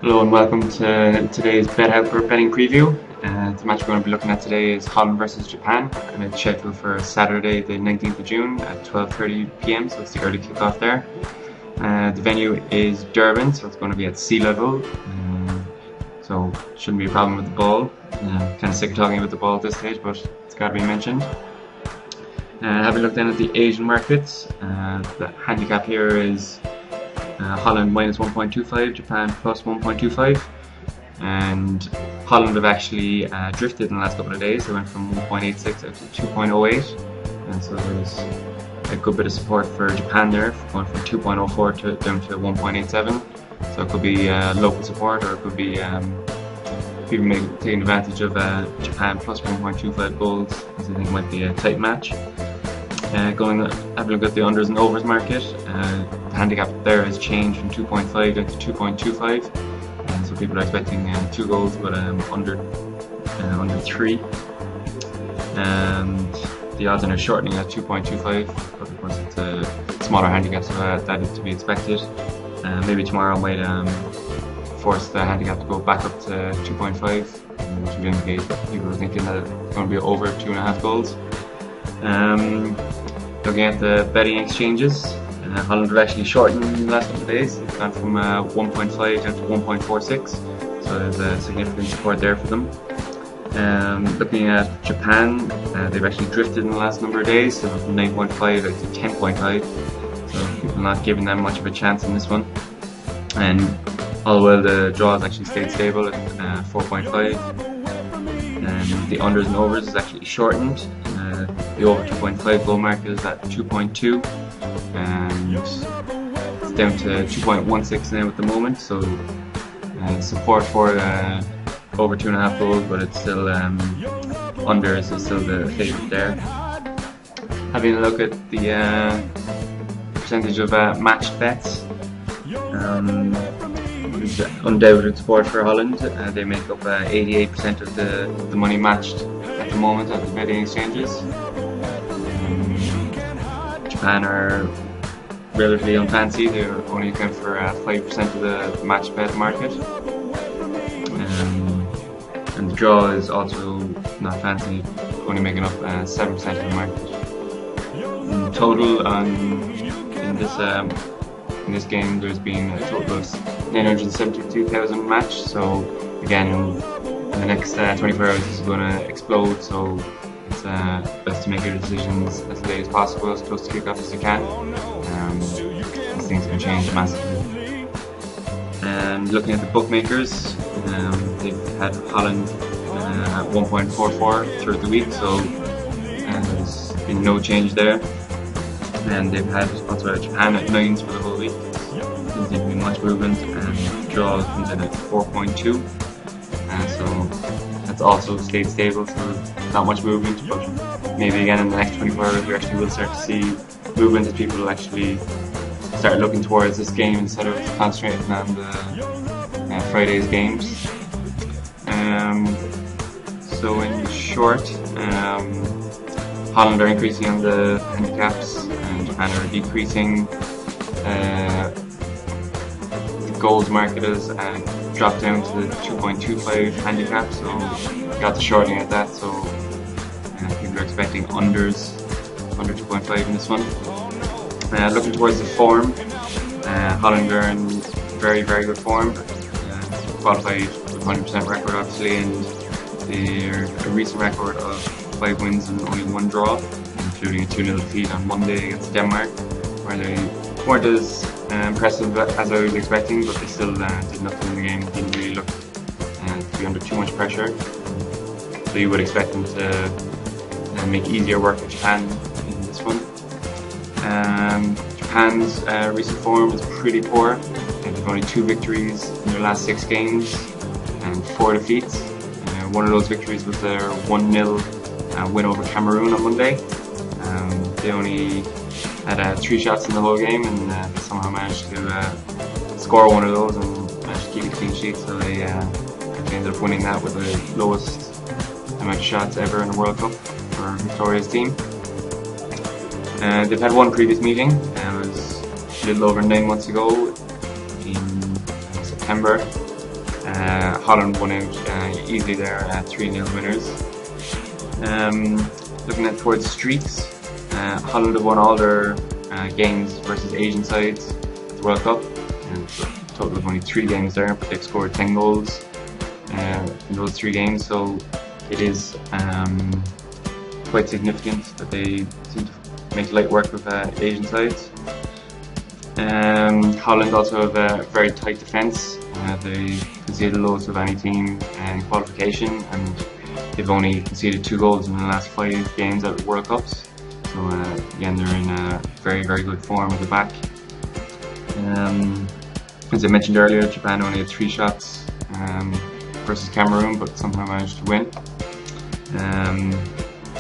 Hello and welcome to today's BetHelper betting preview. The match we're going to be looking at today is Holland versus Japan, and it's scheduled for Saturday the 19th of June at 12:30 PM, so it's the early kickoff there. The venue is Durban, so it's going to be at sea level, so shouldn't be a problem with the ball. Kind of sick of talking about the ball at this stage, but it's got to be mentioned. Having looked then at the Asian markets, the handicap here is Holland minus 1.25, Japan plus 1.25, and Holland have actually drifted in the last couple of days. They went from 1.86 out to 2.08, and so there's a good bit of support for Japan there, going from 2.04 down to 1.87. So it could be local support, or it could be people taking advantage of Japan plus 1.25 goals, as I think it might be a tight match. Having a look at the unders and overs market, the handicap there has changed from 2.5 down to 2.25, and so people are expecting 2 goals, but under 3. And the odds are shortening at 2.25, but of course it's a smaller handicap, so that is to be expected. Maybe tomorrow might force the handicap to go back up to 2.5, which would indicate that people are thinking that it's going to be over 2.5 goals. Looking at the betting exchanges, Holland have actually shortened in the last couple of days. It's gone from 1.5 down to 1.46, so there's a significant support there for them. Looking at Japan, they've actually drifted in the last number of days, so from 9.5 out to 10.5, so people not giving them much of a chance in this one. And all the while the draw has actually stayed stable at 4.5, and the unders and overs is actually shortened. The over 2.5 goal market is at 2.2, and it's down to 2.16 now at the moment, so support for over 2.5 goals, but it's still unders is still the favourite there. Having a look at the percentage of matched bets, there's undoubted support for Holland. They make up 88% of the money matched at the moment at the betting exchanges. Japan are relatively unfancy. They only account for 5% of the match bet market, and the draw is also not fancy, only making up 7% of the market. In total, in this game, there's been a total of 972,000 match. So again, in the next 24 hours, this is going to explode. So it's best to make your decisions as late as possible, as close to kickoff as you can. These things can change massively. And looking at the bookmakers, they've had Holland at 1.44 throughout the week, so there's been no change there. And they've had also Japan at 9s for the whole week. Doesn't seem to be much movement, and the draw comes in at 4.2. So that's also stayed stable, so not much movement, but maybe again in the next 24 hours we actually will start to see movement as people will actually start looking towards this game instead of concentrating on the Friday's games. So in short, Holland are increasing on the handicaps, and Japan are decreasing. The goals market has dropped down to the 2.25 handicap, so got the shorting at that, so people are expecting under 2.5 in this one. Looking towards the form, Holland are in very, very good form. Qualified with 100% record obviously, and they're a recent record of 5 wins and only 1 draw, including a 2-0 defeat on Monday against Denmark, where they weren't as impressive as I was expecting, but they still did nothing in the game. Didn't really look to be under too much pressure, so you would expect them to make easier work with Japan in this one. Japan's recent form is pretty poor. They've only 2 victories in their last 6 games and 4 defeats. One of those victories was their 1-0 win over Cameroon on Monday. They only had 3 shots in the whole game, and they somehow managed to score one of those and managed to keep a clean sheet, so they ended up winning that with the lowest amount of shots ever in the World Cup for Victoria's team. They've had one previous meeting, it was a little over 9 months ago in September, Holland won out easily there, 3-0 winners. Looking at towards streaks, Holland have won all their games versus Asian sides at the World Cup, and so a total of only 3 games there, but they've scored 10 goals in those 3 games, so it is quite significant that they seem to make light work with Asian sides. Holland also have a very tight defence. They conceded the lowest of any team in qualification, and they've only conceded 2 goals in the last 5 games at World Cups. So again, they're in very, very good form at the back. As I mentioned earlier, Japan only had 3 shots versus Cameroon, but somehow managed to win.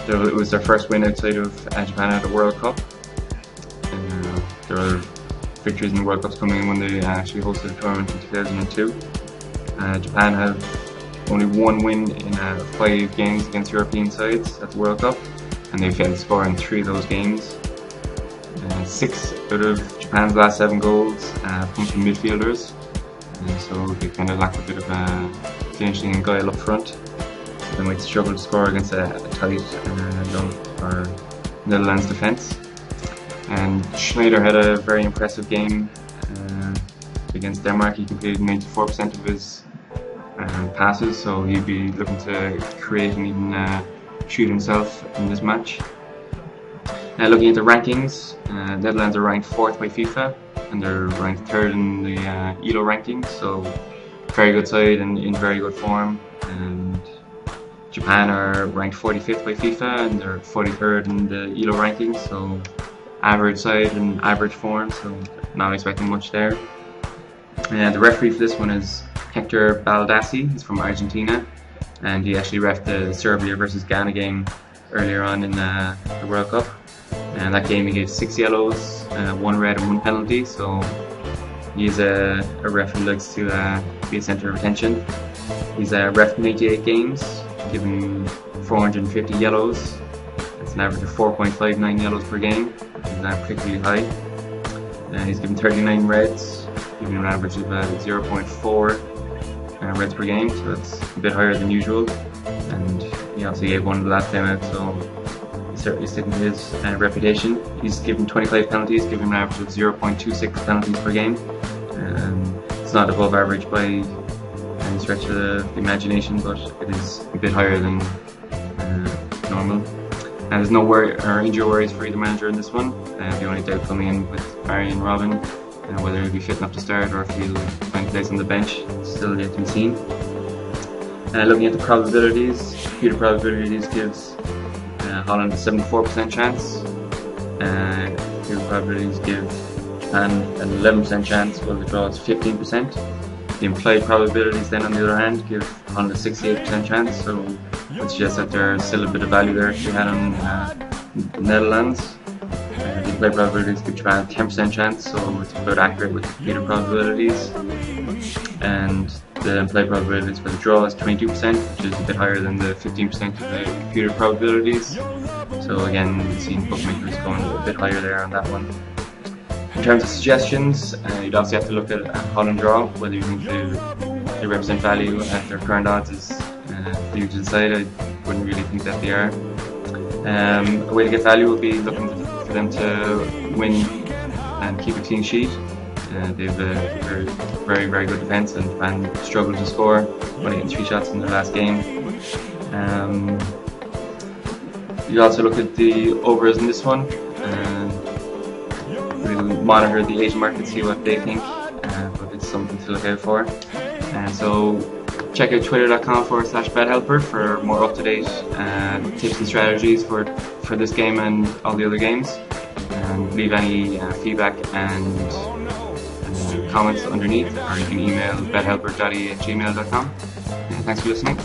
It was their first win outside of Japan at the World Cup. There are victories in the World Cups coming in when they actually hosted the tournament in 2002. Japan have only 1 win in 5 games against European sides at the World Cup, and they failed to score in 3 of those games. 6 out of Japan's last 7 goals come from midfielders, so they kind of lack a bit of finishing and guile up front. So they might struggle to score against a tight Netherlands defence. And Schneider had a very impressive game against Denmark. He completed 94% of his passes, so he'd be looking to create and even shoot himself in this match. Looking at the rankings, Netherlands are ranked 4th by FIFA, and they're ranked 3rd in the ELO rankings, so very good side and in very good form. And Japan are ranked 45th by FIFA, and they're 43rd in the ELO rankings, so average side and average form, so not expecting much there. The referee for this one is Hector Baldassi. He's from Argentina, and he actually reffed the Serbia versus Ghana game earlier on in the World Cup. And that game he gave 6 yellows, 1 red and 1 penalty, so he is a ref who likes to be a centre of attention. He's reffed 98 games, given 450 yellows. It's an average of 4.59 yellows per game, which is not particularly high. He's given 39 reds, giving an average of 0.4 reds per game, so that's a bit higher than usual. And he also gave 1 the last time out, so he's certainly sticking to his reputation. He's given 25 penalties, giving an average of 0.26 penalties per game. It's not above average by any stretch of the imagination, but it is a bit higher than normal. And there's no injury worries for either manager in this one. The only doubt coming in with Barry and Robin, whether he'll be fit enough to start or if he'll find a place on the bench, it's still yet to be seen. Looking at the probabilities, computer probabilities gives Holland a 74% chance. Computer probabilities give Japan an 11% chance, while the draw is 15%. The implied probabilities then, on the other hand, give Holland a 68% chance, so it suggests that there's still a bit of value there to be had on the Netherlands. The implied probabilities give Japan a 10% chance, so it's about accurate with the computer probabilities. And the implied probabilities for the draw is 22%, which is a bit higher than the 15% of the computer probabilities. So again, we've seen bookmakers going a bit higher there on that one. In terms of suggestions, you'd obviously have to look at Holland draw, whether you think they represent value at their current odds is for you to decide. I wouldn't really think that they are. A way to get value would be looking for them to win and keep a clean sheet. They have a very, very good defence, and Japan struggled to score, only getting 3 shots in their last game. You also look at the overs in this one. We'll monitor the Asian market, see what they think, but it's something to look out for. So check out twitter.com/BetHelper for more up-to-date tips and strategies for this game and all the other games. And leave any feedback and comments underneath, or you can email BetHelper.ie@gmail.com. Thanks for listening.